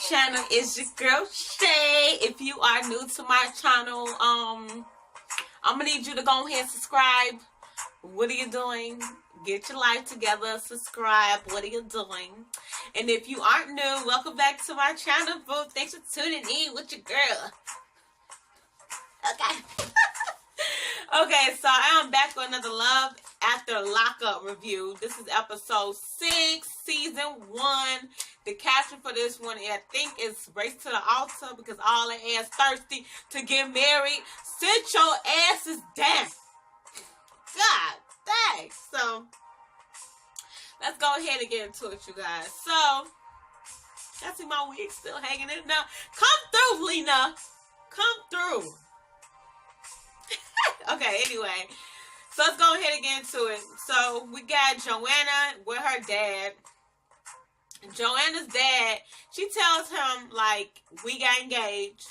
channel. It's your girl Shay. If you are new to my channel, I'm gonna need you to go ahead and subscribe. What are you doing? Get your life together. Subscribe. What are you doing? And if you aren't new, welcome back to my channel. Thanks for tuning in with your girl. Okay. Okay, so I am back with another Love After Lockup review. This is episode 6, season 1. The caption for this one, I think, is Race to the Altar, because all the ass thirsty to get married. Sit your asses down. God dang. So, let's go ahead and get into it, you guys. So, I see my wig still hanging in now. Come through, Lena. Come through. Okay, anyway. So, let's go ahead and get into it. So, we got Johanna with her dad. Johanna's dad, she tells him, like, we got engaged.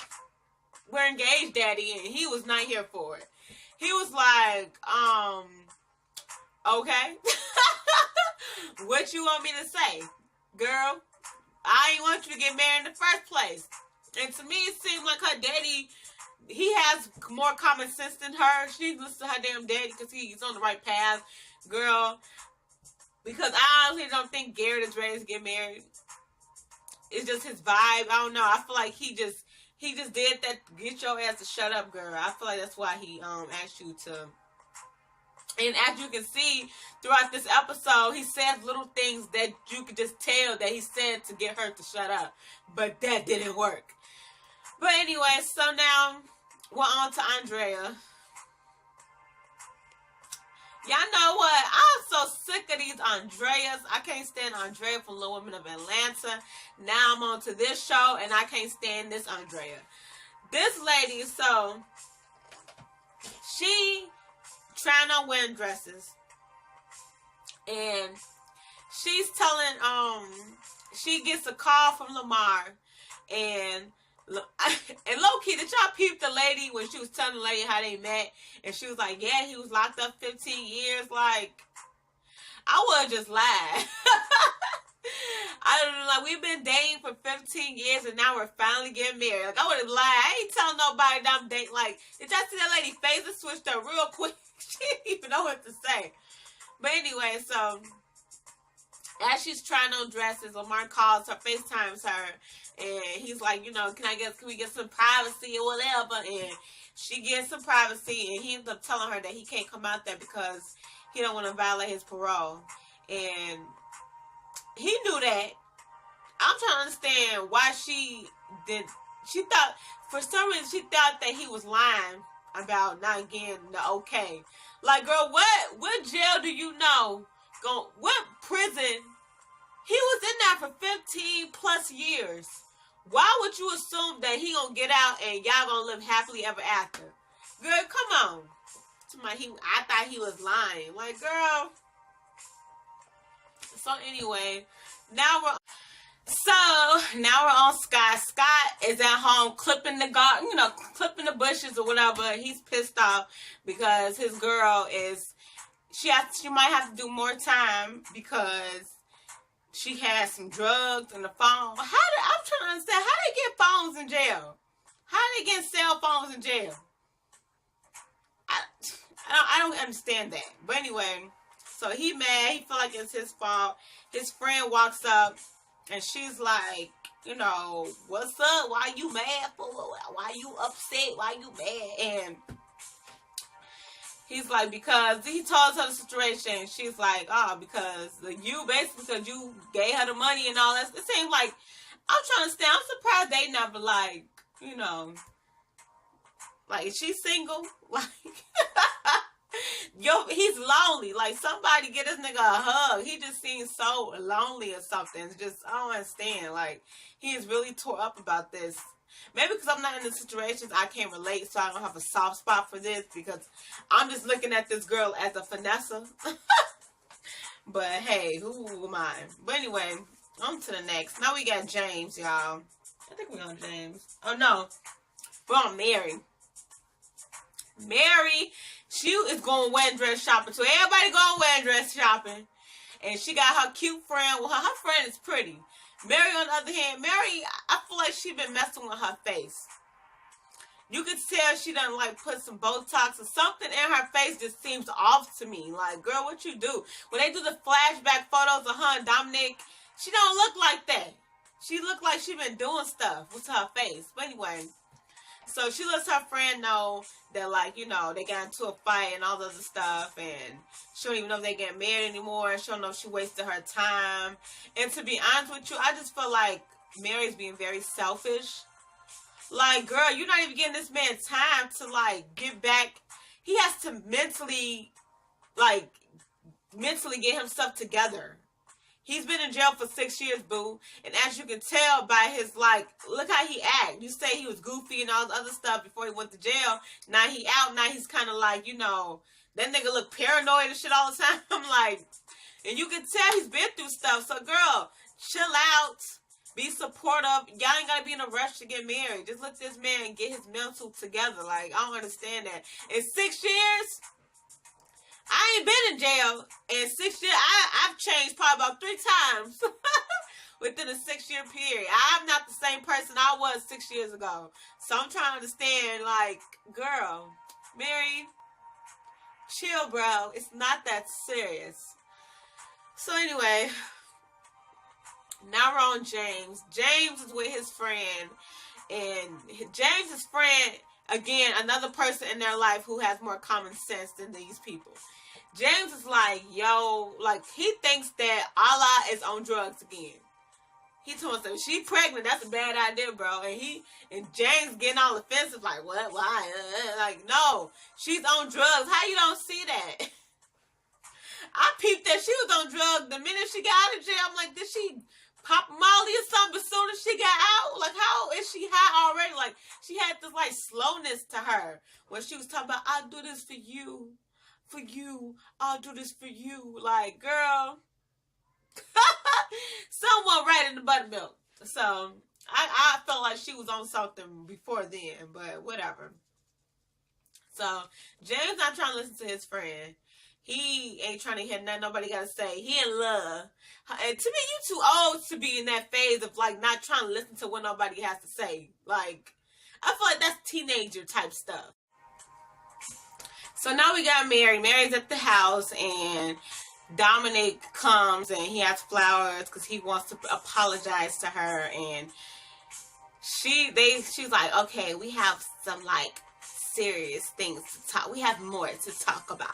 We're engaged, Daddy, and he was not here for it. He was like, okay. What you want me to say? Girl, I ain't want you to get married in the first place. And to me, it seems like her daddy, he has more common sense than her. She listens to her damn daddy because he's on the right path. Girl, because I honestly don't think Garrett is ready to get married. It's just his vibe. I don't know. I feel like he just did that to get your ass to shut up, girl. I feel like that's why he asked you to. And as you can see throughout this episode, he says little things that you could just tell that he said to get her to shut up. But that didn't work. But anyway, so now we're on to Andrea. Y'all know what? I'm so sick of these Andreas. I can't stand Andrea from Little Women of Atlanta. Now I'm on to this show, and I can't stand this Andrea. This lady, so, she trying on wearing dresses. And she's telling, she gets a call from Lamar. And low-key, did y'all peep the lady when she was telling the lady how they met? And she was like, yeah, he was locked up 15 years. Like, I would have just lied. I don't know, like, we've been dating for 15 years and now we're finally getting married. Like, I would have lied. I ain't telling nobody that I'm dating. Like, did y'all see that lady face? It switched up real quick. She didn't even know what to say. But anyway, so as she's trying on dresses, Lamar calls her, FaceTimes her, and he's like, you know, can we get some privacy or whatever? And she gets some privacy, and he ends up telling her that he can't come out there because he don't want to violate his parole. And he knew that. I'm trying to understand why she thought, for some reason, she thought that he was lying about not getting the okay. Like, girl, what jail do you know? What prison? He was in there for 15 plus years. Why would you assume that he gonna get out and y'all gonna live happily ever after? Girl, come on. I thought he was lying. Like, girl. So anyway, now we're on Scott. Scott is at home clipping the garden, you know, clipping the bushes or whatever. He's pissed off because his girl is, she might have to do more time because she has some drugs and the phone. I'm trying to understand, how they get phones in jail? How they get cell phones in jail? I don't understand that. But anyway, so he mad. He feel like it's his fault. His friend walks up and she's like, you know, what's up? Why you mad for? Why you upset? Why you mad? And he's like, because he told her the situation. She's like, oh, because you gave her the money and all that. It seems like, I'm trying to understand. I'm surprised they never, like, you know, like, is she single? Like, he's lonely. Like, somebody get this nigga a hug. He just seems so lonely or something. It's just, I don't understand. Like, he is really tore up about this. Maybe because I'm not in the situations, I can't relate, so I don't have a soft spot for this, because I'm just looking at this girl as a finesser. But hey, who am I? But anyway, on to the next. Now we got James, y'all. I think we're on James. Oh no, we're on Mary. Mary, she is going wedding dress shopping. So everybody going wedding dress shopping. And she got her cute friend. Well, her friend is pretty. Mary, on the other hand, Mary, I feel like she been messing with her face. You could tell she done like put some Botox or something in her face just seems off to me. Like, girl, what you do? When they do the flashback photos of her and Dominic, she don't look like that. She look like she been doing stuff with her face. But anyway, so she lets her friend know that, like, you know, they got into a fight and all this other stuff, and she don't even know if they get married anymore. She don't know if she wasted her time. And to be honest with you, I just feel like Mary's being very selfish. Like, girl, you're not even getting this man time to, like, get back. He has to mentally get himself together. He's been in jail for 6 years, boo. And as you can tell by his, like, look how he act. You say he was goofy and all the other stuff before he went to jail. Now he out. Now he's kind of like, you know, that nigga look paranoid and shit all the time. I'm like, and you can tell he's been through stuff. So, girl, chill out. Be supportive. Y'all ain't got to be in a rush to get married. Just let this man get his mental together. Like, I don't understand that. In 6 years, I ain't been in jail. In 6 years, I've changed probably about 3 times within a 6-year period. I'm not the same person I was 6 years ago. So I'm trying to understand, like, girl, Mary, chill, bro. It's not that serious. So anyway, now we're on James. James is with his friend. And James's friend, again, another person in their life who has more common sense than these people. James is like, yo, like, he thinks that Allah is on drugs again. He told us, she pregnant, that's a bad idea, bro. And James getting all offensive, like, what, why? Like, no, she's on drugs. How you don't see that? I peeped that she was on drugs the minute she got out of jail. I'm like, did she pop Molly or something as soon as she got out? Like, how is she high already? Like, she had this, like, slowness to her when she was talking about, I'll do this for you. For you. I'll do this for you. Like, girl. Someone right in the buttermilk. So, I felt like she was on something before then, but whatever. So, James not trying to listen to his friend. He ain't trying to hear nothing nobody got to say. He in love. And to me, you too old to be in that phase of, like, not trying to listen to what nobody has to say. Like, I feel like that's teenager type stuff. So now we got Mary. Mary's at the house, and Dominic comes, and he has flowers because he wants to apologize to her. And she's like, okay, we have some, like, serious things to talk. We have more to talk about.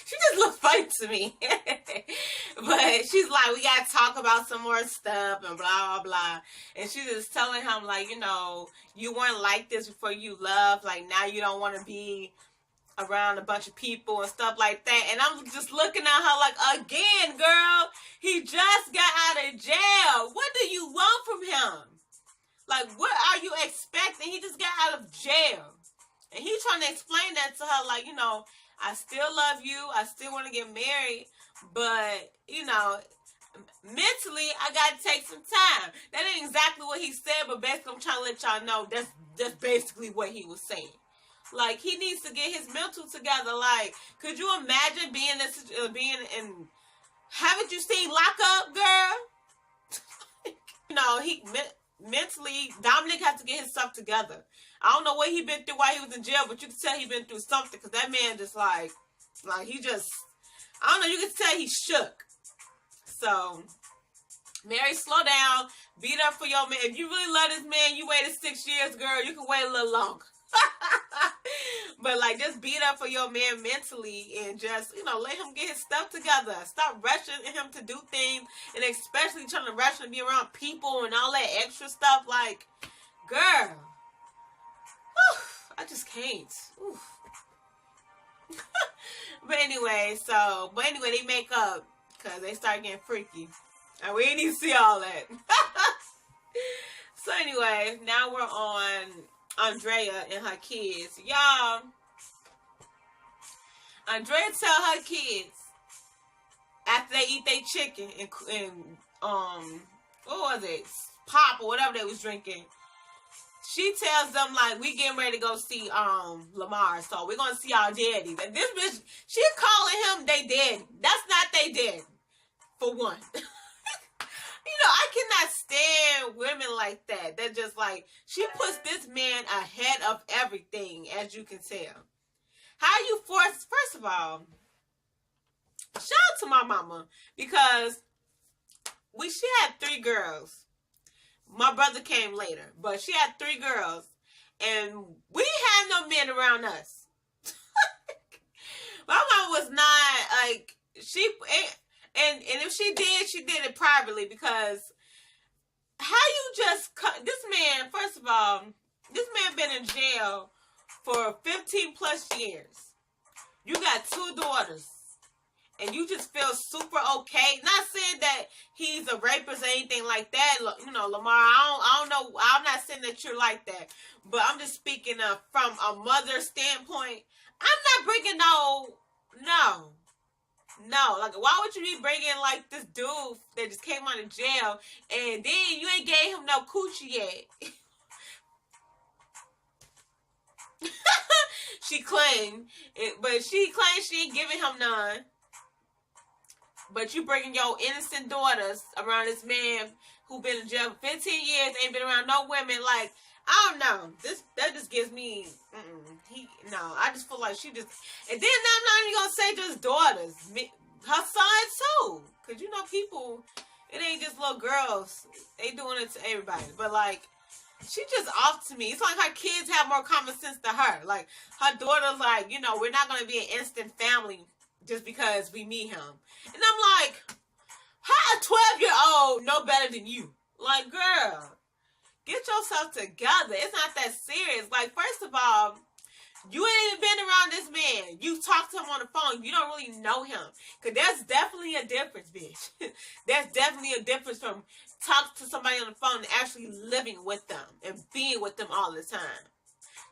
She just looked funny to me. But she's like, we gotta talk about some more stuff and blah, blah, blah. And she's just telling him, like, you know, you weren't like this before you loved. Like, now you don't want to be around a bunch of people and stuff like that. And I'm just looking at her like, again, girl, he just got out of jail. What do you want from him? Like, what are you expecting? He just got out of jail. And he's trying to explain that to her, like, you know, I still love you. I still want to get married. But, you know, mentally, I got to take some time. That ain't exactly what he said, but basically I'm trying to let y'all know that's basically what he was saying. Like, he needs to get his mental together. Like, could you imagine being in, haven't you seen Lock Up, girl? You know, mentally, Dominic has to get his stuff together. I don't know what he been through while he was in jail, but you can tell he been through something, because that man just like he just, I don't know, you can tell he shook. So, Mary, slow down, beat up for your man. If you really love this man, you waited 6 years, girl, you can wait a little longer. But, like, just beat up for your man mentally and just, you know, let him get his stuff together. Stop rushing him to do things, and especially trying to rush him to be around people and all that extra stuff. Like, girl, I just can't. But anyway, they make up because they start getting freaky. And we didn't even see all that. So anyway, now we're on Andrea and her kids. Y'all, Andrea tell her kids after they eat their chicken and what was it? Pop or whatever they was drinking. She tells them, like, we getting ready to go see Lamar, so we're gonna see our daddy. And this bitch, she calling him they daddy. That's not they daddy, for one. I cannot stand women like that. That just like, she puts this man ahead of everything, as you can tell. How you force, first of all, shout out to my mama, because she had 3 girls. My brother came later, but she had 3 girls, and we had no men around us. My mama was not like, and if she did it privately, because how you just cut this man? First of all, this man been in jail for 15 plus years. You got 2 daughters. And you just feel super okay. Not saying that he's a rapist or anything like that. Lamar, I don't know. I'm not saying that you're like that. But I'm just speaking from a mother's standpoint. I'm not bringing no. Like, why would you be bringing, like, this dude that just came out of jail, and then you ain't gave him no coochie yet? She claimed she ain't giving him none. But you bringing your innocent daughters around this man who been in jail for 15 years, ain't been around no women. Like, I don't know. That just gives me, I just feel like she just, and then I'm not even going to say just daughters. Her son too. Because, people, it ain't just little girls. They doing it to everybody. But, like, she just off to me. It's like her kids have more common sense than her. Like, her daughter's like, we're not going to be an instant family just because we meet him. And I'm like, how a 12-year-old know better than you? Like, girl, get yourself together. It's not that serious. Like, first of all, you ain't even been around this man. You talked to him on the phone. You don't really know him. Because there's definitely a difference, bitch. There's definitely a difference from talking to somebody on the phone and actually living with them and being with them all the time.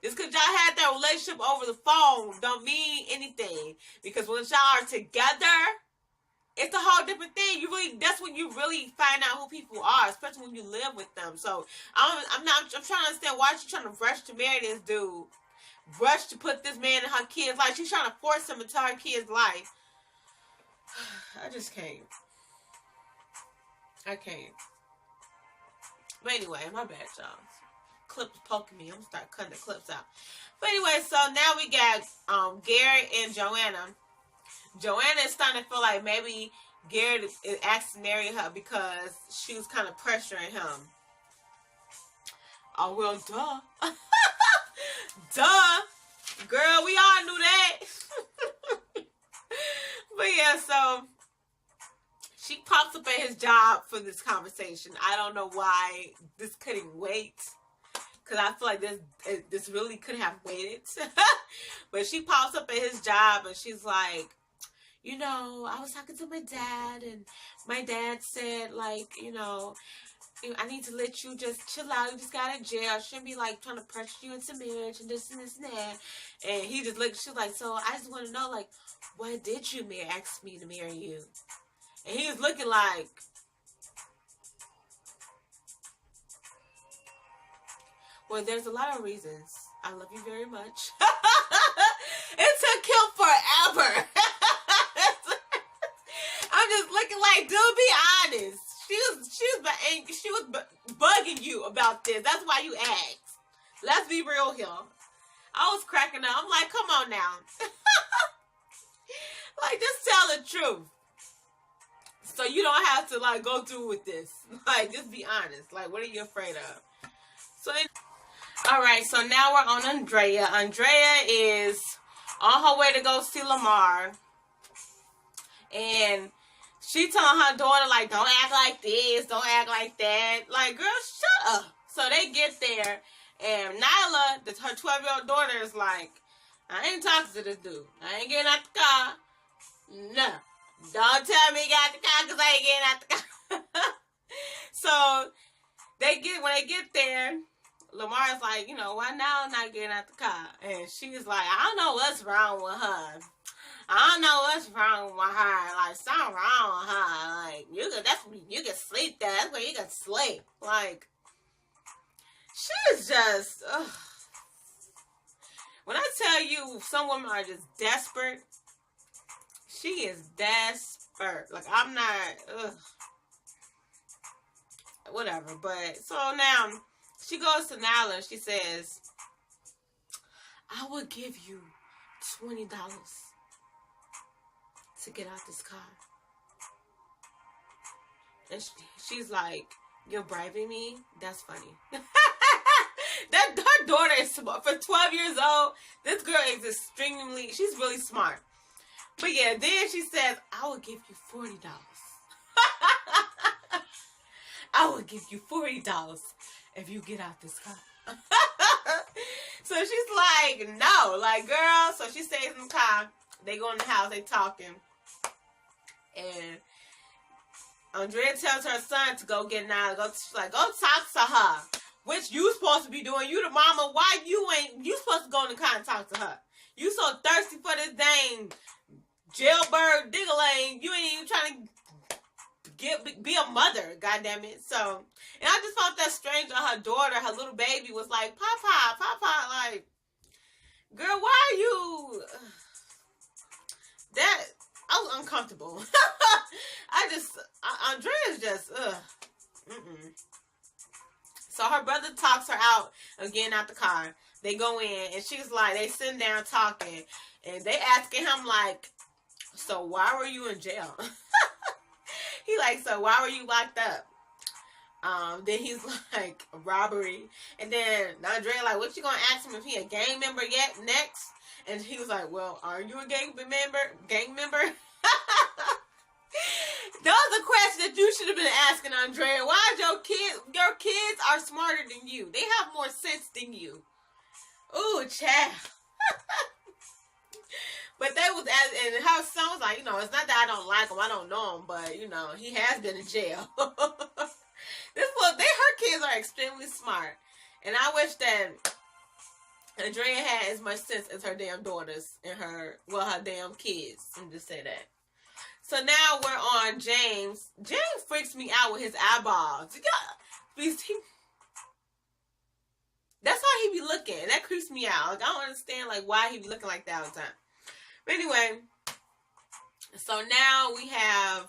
Just because y'all had that relationship over the phone don't mean anything. Because when y'all are together, it's a whole different thing. That's when you really find out who people are, especially when you live with them. So I'm trying to understand why she's trying to rush to marry this dude, rush to put this man in her kid's life. She's trying to force him into her kid's life. I just can't. I can't. But anyway, my bad, y'all. Clips poking me. I'm gonna start cutting the clips out. But anyway, so now we got Garrett and Johanna. Johanna is starting to feel like maybe Garrett is asking to marry her because she was kind of pressuring him. Oh, well, duh. Duh. Girl, we all knew that. But yeah, so she pops up at his job for this conversation. I don't know why this couldn't wait. Because I feel like this really could have waited. But she pops up at his job and she's like, I was talking to my dad, and my dad said, like, I need to let you just chill out. You just got out of jail. I shouldn't be, like, trying to pressure you into marriage and this and this and that. And he just looked, she's like, so I just want to know, like, why did you ask me to marry you? And he was looking like, well, there's a lot of reasons. I love you very much. It took him forever. I'm just looking like, dude, be honest. She was bugging you about this. That's why you asked. Let's be real here. I was cracking up. I'm like, come on now. Like, just tell the truth. So you don't have to, like, go through with this. Like, just be honest. Like, what are you afraid of? Alright, so now we're on Andrea. Andrea is on her way to go see Lamar. And she telling her daughter, like, don't act like this, don't act like that. Like, girl, shut up. So they get there, and Nyla, her 12-year-old daughter, is like, I ain't talking to this dude. I ain't getting out the car. No. Don't tell me you got the car, because I ain't getting out the car. So, when they get there, Lamar's like, why now I'm not getting out the car? And she's like, I don't know what's wrong with her. I don't know what's wrong with her. Like, something wrong with her. Like, you can sleep there. That's where you can sleep. Like, she's just, ugh. When I tell you some women are just desperate, she is desperate. Like, I'm not, ugh. whatever. But so now she goes to Nyla and she says, I will give you $20 to get out this car. And she's like, you're bribing me? That's funny. That her daughter is smart. For 12 years old, this girl is she's really smart. But yeah, then she says, I will give you $40. I will give you $40 if you get out this car. So she's like, no, like, girl. So she stays in the car. They go in the house, they talking. And Andrea tells her son to go get Nyla. She's like, go talk to her. Which you supposed to be doing. You the mama. Why you supposed to go in the car and talk to her? You so thirsty for this dang jailbird diggling. You ain't even trying to be a mother. God damn it. So, and I just felt that strange on her daughter. Her little baby was like, Papa. Like, girl, why are you... I was uncomfortable. Andrea's just, So her brother talks her out of getting out the car. They go in, and she's like, they sitting down talking, and they asking him, like, so why were you in jail? He like, so why were you locked up? Then he's like, robbery. And then Andrea like, what you gonna ask him if he a gang member yet next? And he was like, well, are you a gang member? Those are questions that you should have been asking, Andrea. Why is your kids are smarter than you. They have more sense than you. Ooh, child. But they was, and her son was like, it's not that I don't like him, I don't know him, but, he has been in jail. Her kids are extremely smart. And I wish that Andrea had as much sense as her damn daughters and her damn kids. I'm just say that. So now we're on James. James freaks me out with his eyeballs. That's how he be looking. That creeps me out. Like, I don't understand why he be looking like that all the time. But anyway, so now we have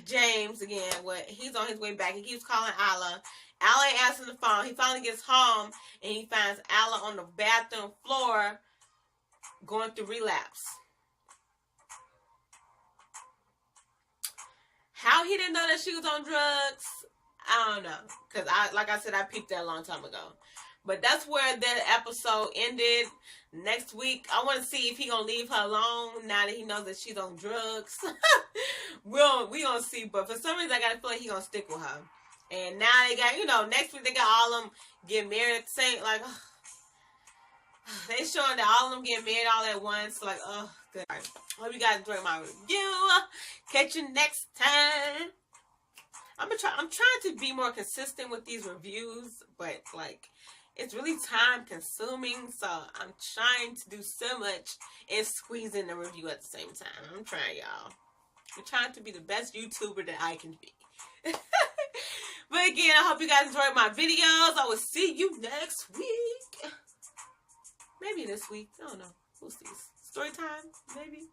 James again. He's on his way back. He keeps calling Alla. Alla ain't answering the phone. He finally gets home and he finds Alla on the bathroom floor going through relapse. How he didn't know that she was on drugs, I don't know. Because like I said, I peeped that a long time ago. But that's where that episode ended. Next week, I want to see if he gonna leave her alone now that he knows that she's on drugs. we gonna see. But for some reason, I gotta feel like he gonna stick with her. And now they got, next week they got all of them getting married at the same, they showing that all of them getting married all at once. Like, oh, good. Right. Hope you guys enjoyed my review. Catch you next time. I'm trying to be more consistent with these reviews, but it's really time consuming, so I'm trying to do so much and squeeze in the review at the same time. I'm trying, y'all. I'm trying to be the best YouTuber that I can be. But again, I hope you guys enjoyed my videos. I will see you next week. Maybe this week. I don't know. We'll see. Story time, maybe.